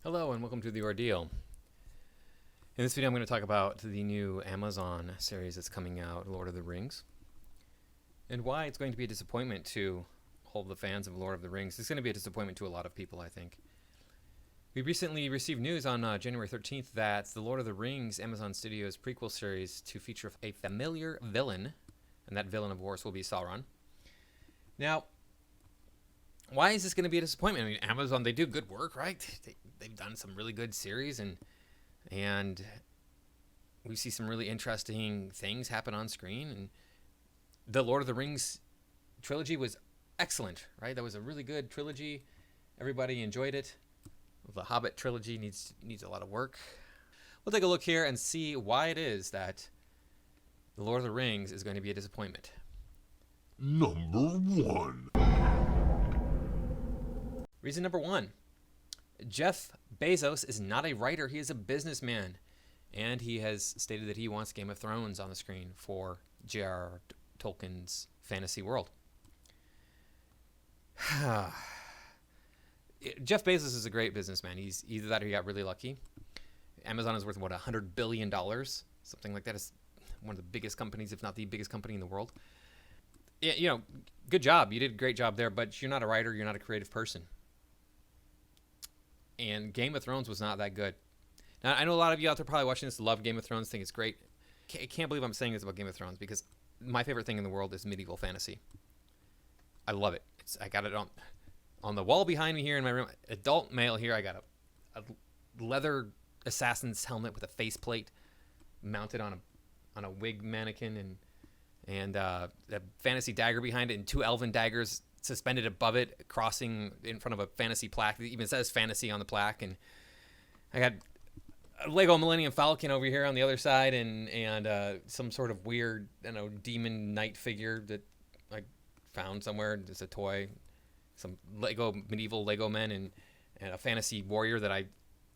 Hello and welcome to The Ordeal. In this video I'm going to talk about the new Amazon series that's coming out, Lord of the Rings, and why it's going to be a disappointment to all the fans of Lord of the Rings. It's going to be a disappointment to a lot of people, I think. We recently received news on January 13th that the Lord of the Rings Amazon Studios prequel series to feature a familiar villain, and that villain of course will be Sauron. Now, why is this going to be a disappointment? I mean, Amazon, they do good work, right? They've done some really good series, and we see some really interesting things happen on screen. And the Lord of the Rings trilogy was excellent, right? That was a really good trilogy. Everybody enjoyed it. The Hobbit trilogy needs a lot of work. We'll take a look here and see why it is that the Lord of the Rings is going to be a disappointment. Number 1. Reason number 1. Jeff Bezos is not a writer, he is a businessman. And he has stated that he wants Game of Thrones on the screen for J.R.R. Tolkien's fantasy world. Jeff Bezos is a great businessman. He's either that or he got really lucky. Amazon is worth, $100 billion? Something like that. Is one of the biggest companies, if not the biggest company in the world. Yeah, good job. You did a great job there, but you're not a writer. You're not a creative person. And Game of Thrones was not that good. Now, I know a lot of you out there probably watching this love Game of Thrones, think it's great. I can't believe I'm saying this about Game of Thrones because my favorite thing in the world is medieval fantasy. I love it. I got it on the wall behind me here in my room. Adult male here. I got a leather assassin's helmet with a faceplate mounted on a wig mannequin and a fantasy dagger behind it and 2 elven daggers suspended above it, crossing in front of a fantasy plaque. It even says fantasy on the plaque. And I got a Lego Millennium Falcon over here on the other side and some sort of weird, demon knight figure that I found somewhere. It's a toy. Some medieval Lego men and a fantasy warrior that I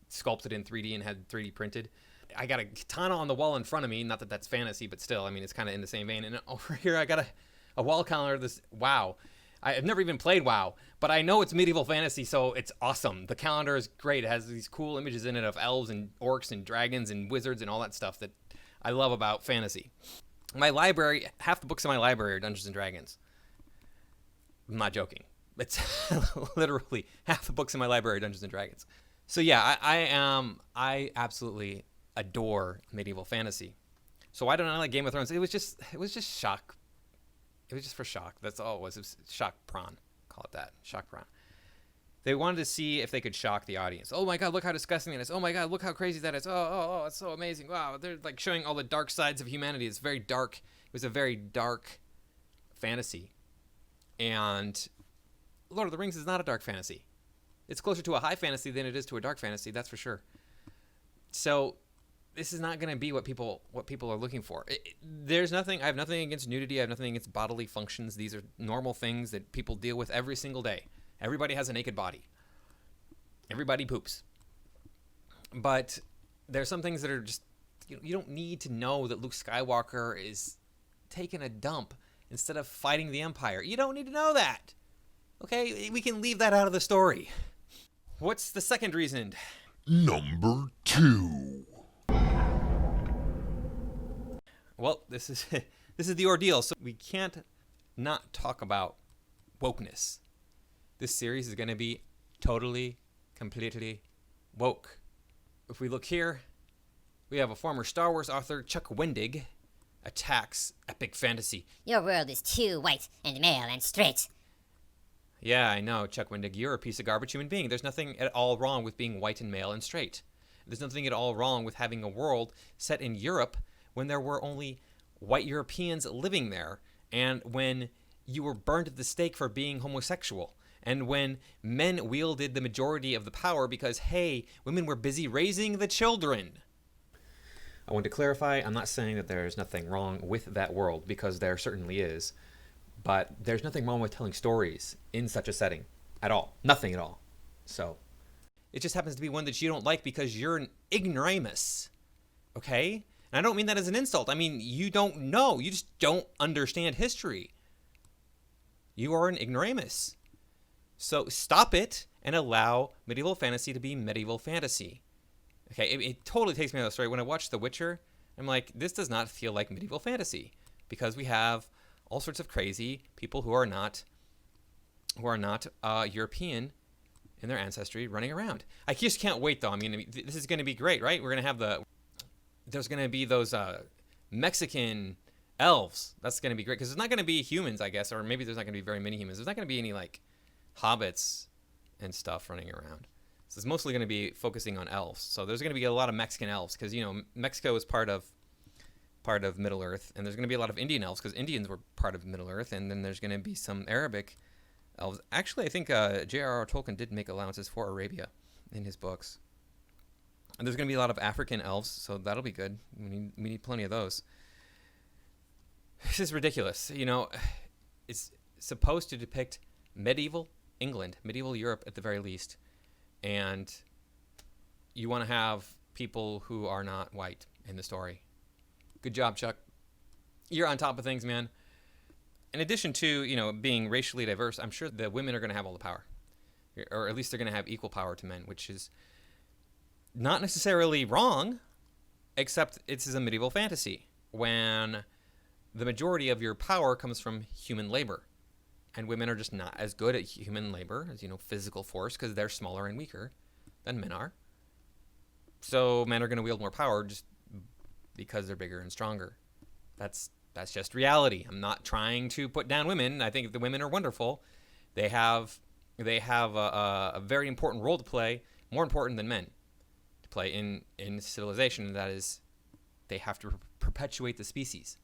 sculpted in 3D and had 3D printed. I got a katana on the wall in front of me. Not that that's fantasy, but still, it's kind of in the same vein. And over here, I got a wall calendar. WoW. I've never even played WoW, but I know it's medieval fantasy, so it's awesome. The calendar is great. It has these cool images in it of elves and orcs and dragons and wizards and all that stuff that I love about fantasy. My library, half the books in my library are Dungeons and Dragons. I'm not joking. It's literally half the books in my library are Dungeons and Dragons. So yeah, I absolutely adore medieval fantasy. So why don't I like Game of Thrones? It was just shock. It was just for shock. That's all it was. It was shock prawn. Call it that. Shock prawn. They wanted to see if they could shock the audience. Oh my God, look how disgusting it is. Oh my God, look how crazy that is. Oh, it's so amazing. Wow, they're like showing all the dark sides of humanity. It's very dark. It was a very dark fantasy. And Lord of the Rings is not a dark fantasy. It's closer to a high fantasy than it is to a dark fantasy, that's for sure. So this is not going to be what people are looking for. I have nothing against nudity. I have nothing against bodily functions. These are normal things that people deal with every single day. Everybody has a naked body. Everybody poops. But there's some things that are just, you don't need to know that Luke Skywalker is taking a dump instead of fighting the Empire. You don't need to know that. Okay, we can leave that out of the story. What's the second reason? Number 2. Well, this is the ordeal, so we can't not talk about wokeness. This series is going to be totally, completely woke. If we look here, we have a former Star Wars author, Chuck Wendig, attacks epic fantasy. Your world is too white and male and straight. Yeah, I know, Chuck Wendig, you're a piece of garbage human being. There's nothing at all wrong with being white and male and straight. There's nothing at all wrong with having a world set in Europe when there were only white Europeans living there, and when you were burned at the stake for being homosexual, and when men wielded the majority of the power because, hey, women were busy raising the children. I want to clarify, I'm not saying that there's nothing wrong with that world, because there certainly is, but there's nothing wrong with telling stories in such a setting at all. Nothing at all. So it just happens to be one that you don't like because you're an ignoramus. Okay? And I don't mean that as an insult. I mean, you don't know. You just don't understand history. You are an ignoramus. So stop it and allow medieval fantasy to be medieval fantasy. Okay, it totally takes me out of the story. When I watch The Witcher, I'm like, this does not feel like medieval fantasy because we have all sorts of crazy people who are not European in their ancestry running around. I just can't wait though. I mean, this is going to be great, right? We're going to have there's going to be those Mexican elves. That's going to be great because there's not going to be humans, I guess, or maybe there's not going to be very many humans. There's not going to be any like hobbits and stuff running around. So it's mostly going to be focusing on elves. So there's going to be a lot of Mexican elves because Mexico is part of Middle Earth, and there's going to be a lot of Indian elves because Indians were part of Middle Earth, and then there's going to be some Arabic elves. Actually, I think J.R.R. Tolkien did make allowances for Arabia in his books. And there's going to be a lot of African elves, so that'll be good. We need plenty of those. This is ridiculous. It's supposed to depict medieval England, medieval Europe at the very least, and you want to have people who are not white in the story. Good job, Chuck. You're on top of things, man. In addition to, being racially diverse, I'm sure the women are going to have all the power. Or at least they're going to have equal power to men, which is not necessarily wrong, except it's a medieval fantasy when the majority of your power comes from human labor. And women are just not as good at human labor as, physical force because they're smaller and weaker than men are. So men are going to wield more power just because they're bigger and stronger. That's just reality. I'm not trying to put down women. I think the women are wonderful. They have a very important role to play, more important than men to play in civilization. That is, they have to perpetuate the species.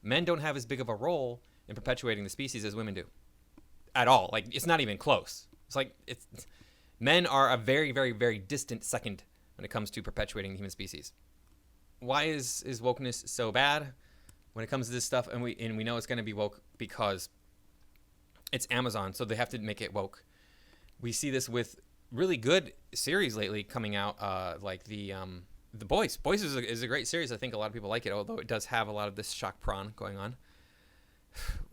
Men don't have as big of a role in perpetuating the species as women do at all. Like, it's not even close. It's like men are a very, very, very distant second when it comes to perpetuating the human species. Why is wokeness so bad when it comes to this stuff? And we know it's going to be woke because it's Amazon, so they have to make it woke. We see this with really good series lately coming out, like the Boys. Boys is a great series. I think a lot of people like it, although it does have a lot of this shock prawn going on,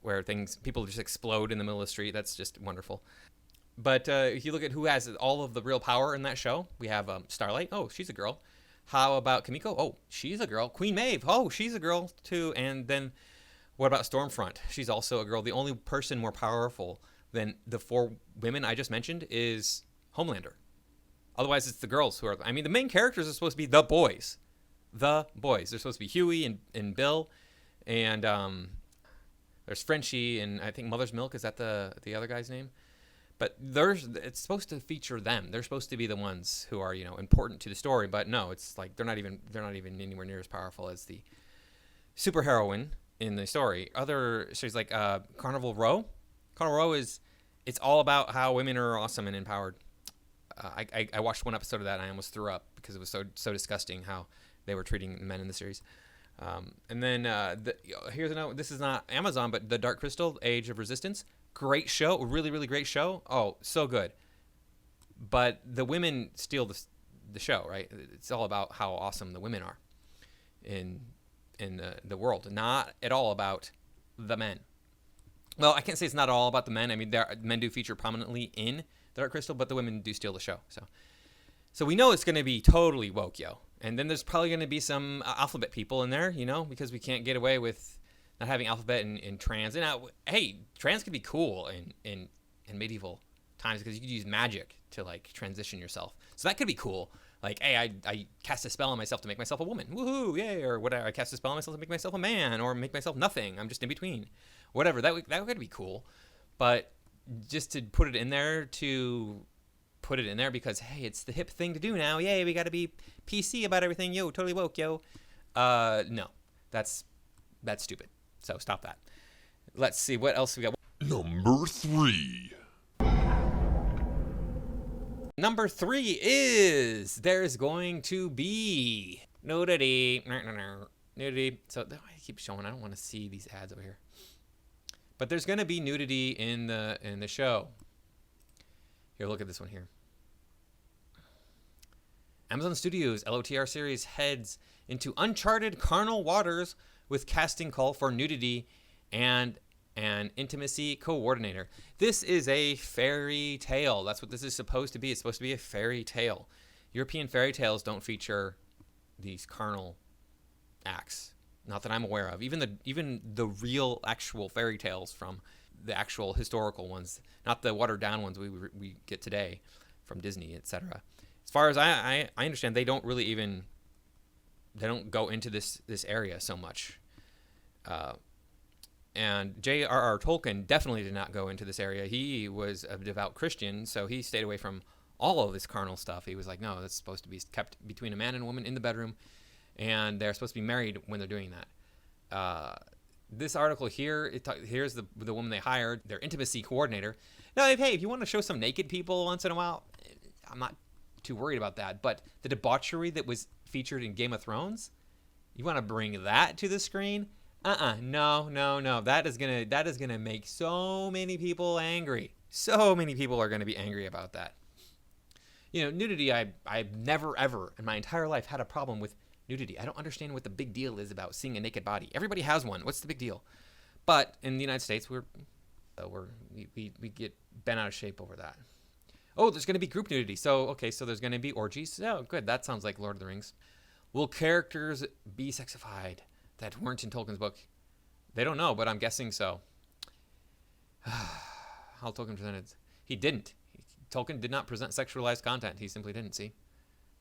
where people just explode in the middle of the street. That's just wonderful. But if you look at who has all of the real power in that show, we have Starlight. Oh, she's a girl. How about Kimiko? Oh, she's a girl. Queen Maeve. Oh, she's a girl too. And then what about Stormfront? She's also a girl. The only person more powerful than the 4 women I just mentioned is Homelander. Otherwise, it's the girls who are... I mean, the main characters are supposed to be the boys. The boys. They're supposed to be Huey and Bill. And there's Frenchie and I think Mother's Milk. Is that the other guy's name? But it's supposed to feature them. They're supposed to be the ones who are, important to the story. But no, it's like they're not even anywhere near as powerful as the superheroine in the story. Other series like Carnival Row. Carnival Row it's all about how women are awesome and empowered. I watched one episode of that and I almost threw up because it was so disgusting how they were treating men in the series. And then here's another. This is not Amazon, but The Dark Crystal: Age of Resistance. Great show, really, really great show. Oh, so good. But the women steal the show, right? It's all about how awesome the women are in the world, not at all about the men. Well, I can't say it's not all about the men. I mean, men do feature prominently in The Dark Crystal, but the women do steal the show. So we know it's going to be totally woke, yo. And then there's probably going to be some alphabet people in there, because we can't get away with not having alphabet and trans. And now, hey, trans could be cool in medieval times because you could use magic to like transition yourself. So that could be cool. Like, hey, I cast a spell on myself to make myself a woman. Woohoo, yay! Or whatever. I cast a spell on myself to make myself a man, or make myself nothing. I'm just in between. Whatever. That could be cool. But just to put it in there because hey, it's the hip thing to do now. Yay, we got to be PC about everything. Yo, totally woke, yo. No, that's stupid. So stop that. Let's see what else we got. Number 3. Number 3 is there's going to be nudity. Nudity. So I keep showing. I don't want to see these ads over here. But there's going to be nudity in the show. Here, look at this one here. Amazon Studios LOTR series heads into uncharted carnal waters with casting call for nudity and and intimacy coordinator. This is a fairy tale. That's what this is supposed to be. It's supposed to be a fairy tale. European fairy tales don't feature these carnal acts. Not that I'm aware of. Even the real actual fairy tales from the actual historical ones, not the watered down ones we get today from Disney, etc. As far as I understand, they don't go into this area so much. And J.R.R. Tolkien definitely did not go into this area. He was a devout Christian, so he stayed away from all of this carnal stuff. He was like, no, that's supposed to be kept between a man and a woman in the bedroom, and they're supposed to be married when they're doing that. This article here, here's the woman they hired, their intimacy coordinator. Now, if you want to show some naked people once in a while, I'm not too worried about that. But the debauchery that was featured in Game of Thrones, you want to bring that to the screen? No. That is gonna make so many people angry. So many people are gonna be angry about that. Nudity. I've never ever in my entire life had a problem with nudity. I don't understand what the big deal is about seeing a naked body. Everybody has one. What's the big deal? But in the United States, we get bent out of shape over that. Oh, there's gonna be group nudity. So there's gonna be orgies. Oh, good. That sounds like Lord of the Rings. Will characters be sexified that weren't in Tolkien's book? They don't know, but I'm guessing so. How Tolkien presented. He didn't. Tolkien did not present sexualized content. He simply didn't, see?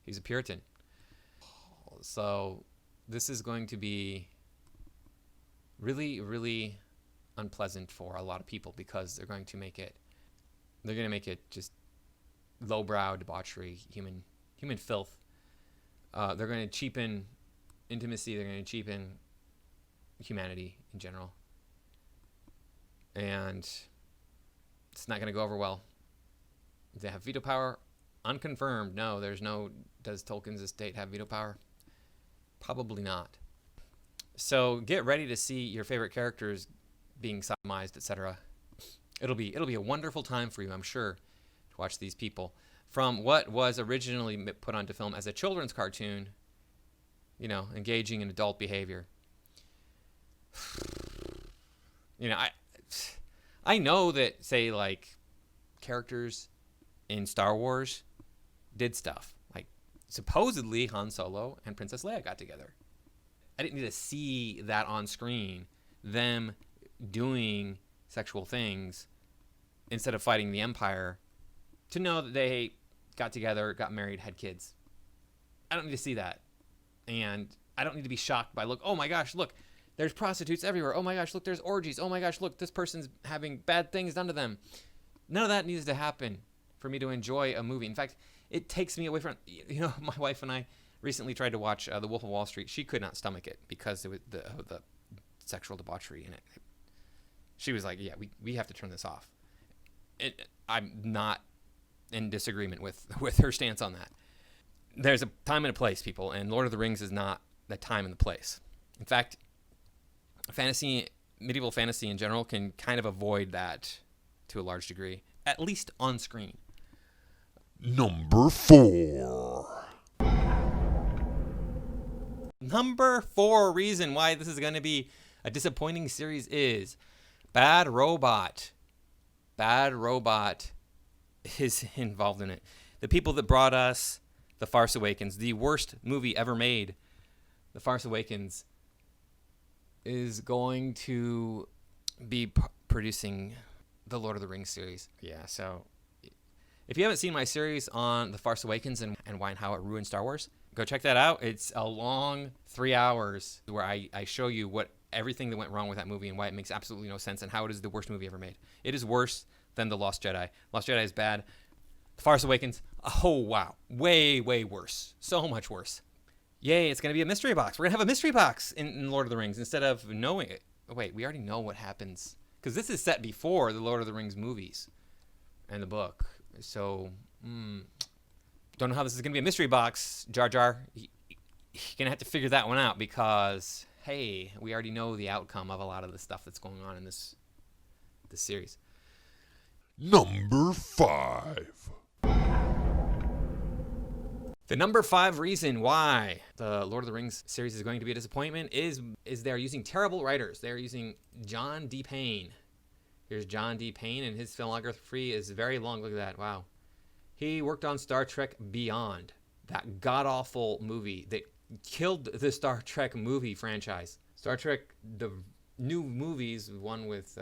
He's a Puritan. So this is going to be really, really unpleasant for a lot of people because they're going to make it just lowbrow debauchery, human filth. They're going to cheapen intimacy. They're going to cheapen humanity in general, and it's not going to go over well. They have veto power. Unconfirmed. No, does Tolkien's estate have veto power? Probably not. So get ready to see your favorite characters being sodomized, etc. It'll be a wonderful time for you, I'm sure, to watch these people from what was originally put onto film as a children's cartoon, engaging in adult behavior. I know that, say, like, characters in Star Wars did stuff. Like, supposedly Han Solo and Princess Leia got together. I didn't need to see that on screen, them doing sexual things instead of fighting the Empire, to know that they got together, got married, had kids. I don't need to see that. And I don't need to be shocked by, oh my gosh, look, there's prostitutes everywhere. Oh my gosh, look, there's orgies. Oh my gosh, look, this person's having bad things done to them. None of that needs to happen for me to enjoy a movie. In fact, it takes me away from, my wife and I recently tried to watch The Wolf of Wall Street. She could not stomach it because it was the sexual debauchery in it. She was like, yeah, we have to turn this off. I'm not in disagreement with her stance on that. There's a time and a place, people, and Lord of the Rings is not the time and the place. In fact, medieval fantasy in general can kind of avoid that to a large degree, at least on screen. Number 4. Number 4 reason why this is going to be a disappointing series is Bad Robot. Bad Robot is involved in it. The people that brought us The Farce Awakens, the worst movie ever made, The Farce Awakens, is going to be producing the Lord of the Rings series. Yeah, so if you haven't seen my series on The Farce Awakens and why and how it ruined Star Wars, go check that out. It's a long 3 hours where I show you everything that went wrong with that movie and why it makes absolutely no sense and how it is the worst movie ever made. It is worse than The Lost Jedi. Lost Jedi is bad. The Farce Awakens, oh wow, way, way worse. So much worse. Yay, it's going to be a mystery box. We're going to have a mystery box in Lord of the Rings instead of knowing it. Oh, wait, we already know what happens. Because this is set before the Lord of the Rings movies and the book. So, don't know how this is going to be a mystery box, J.R.R. You're going to have to figure that one out because, hey, we already know the outcome of a lot of the stuff that's going on in this series. Number 5. The number 5 reason why the Lord of the Rings series is going to be a disappointment is they're using terrible writers. They're using John D. Payne Here's John D. Payne, and his filmography is very long. Look at that. Wow. He worked on Star Trek Beyond, that god-awful movie that killed the Star Trek movie franchise. Star Trek, the new movies, one with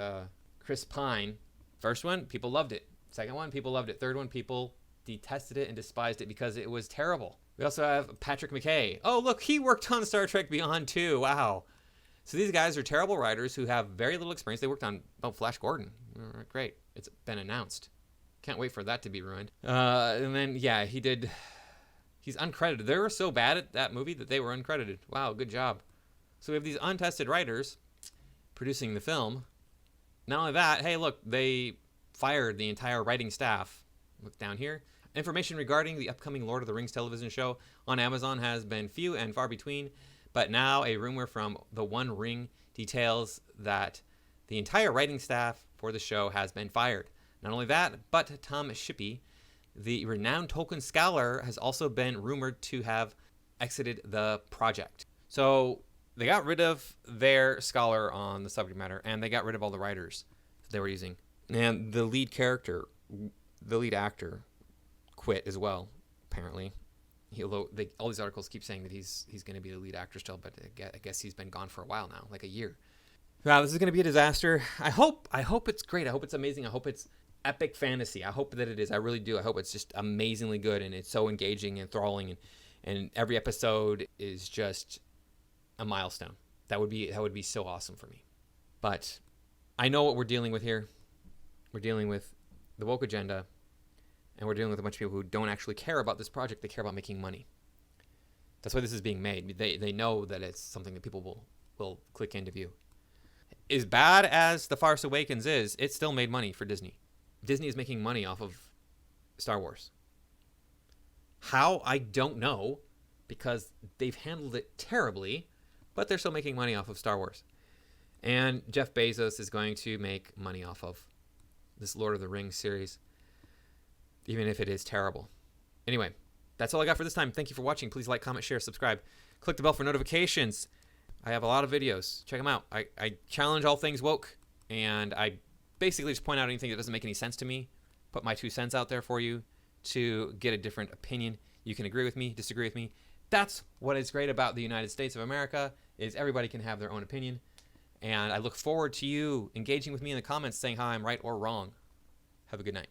Chris Pine. First one, people loved it. Second one, people loved it. Third one, people detested it and despised it because it was terrible. We also have Patrick McKay. Oh, look, he worked on Star Trek Beyond too. Wow. So these guys are terrible writers who have very little experience. They worked on Flash Gordon. Great. It's been announced. Can't wait for that to be ruined. And then, yeah, he's uncredited. They were so bad at that movie that they were uncredited. Wow, good job. So we have these untested writers producing the film. Not only that, hey, look, they fired the entire writing staff. Look down here. Information regarding the upcoming Lord of the Rings television show on Amazon has been few and far between, but now a rumor from The One Ring details that the entire writing staff for the show has been fired. Not only that, but Tom Shippey, the renowned Tolkien scholar, has also been rumored to have exited the project. So they got rid of their scholar on the subject matter, and they got rid of all the writers they were using. And the lead actor, quit as well, apparently. All these articles keep saying that he's going to be the lead actor still, but I guess he's been gone for a while now, like a year. Wow, this is going to be a disaster. I hope it's great. I hope it's amazing. I hope it's epic fantasy. I hope that it is. I really do. I hope it's just amazingly good and it's so engaging and enthralling, and every episode is just a milestone. That would be so awesome for me. But I know what we're dealing with here. We're dealing with the woke agenda, and we're dealing with a bunch of people who don't actually care about this project. They care about making money. That's why this is being made. They know that it's something that people will click in to view. As bad as The Force Awakens is, it still made money for Disney. Disney is making money off of Star Wars. How? I don't know, because they've handled it terribly, but they're still making money off of Star Wars. And Jeff Bezos is going to make money off of this Lord of the Rings series, even if it is terrible. Anyway, that's all I got for this time. Thank you for watching. Please like, comment, share, subscribe. Click the bell for notifications. I have a lot of videos. Check them out. I challenge all things woke, and I basically just point out anything that doesn't make any sense to me, put my 2 cents out there for you to get a different opinion. You can agree with me, disagree with me. That's what is great about the United States of America, is everybody can have their own opinion. And I look forward to you engaging with me in the comments saying how I'm right or wrong. Have a good night.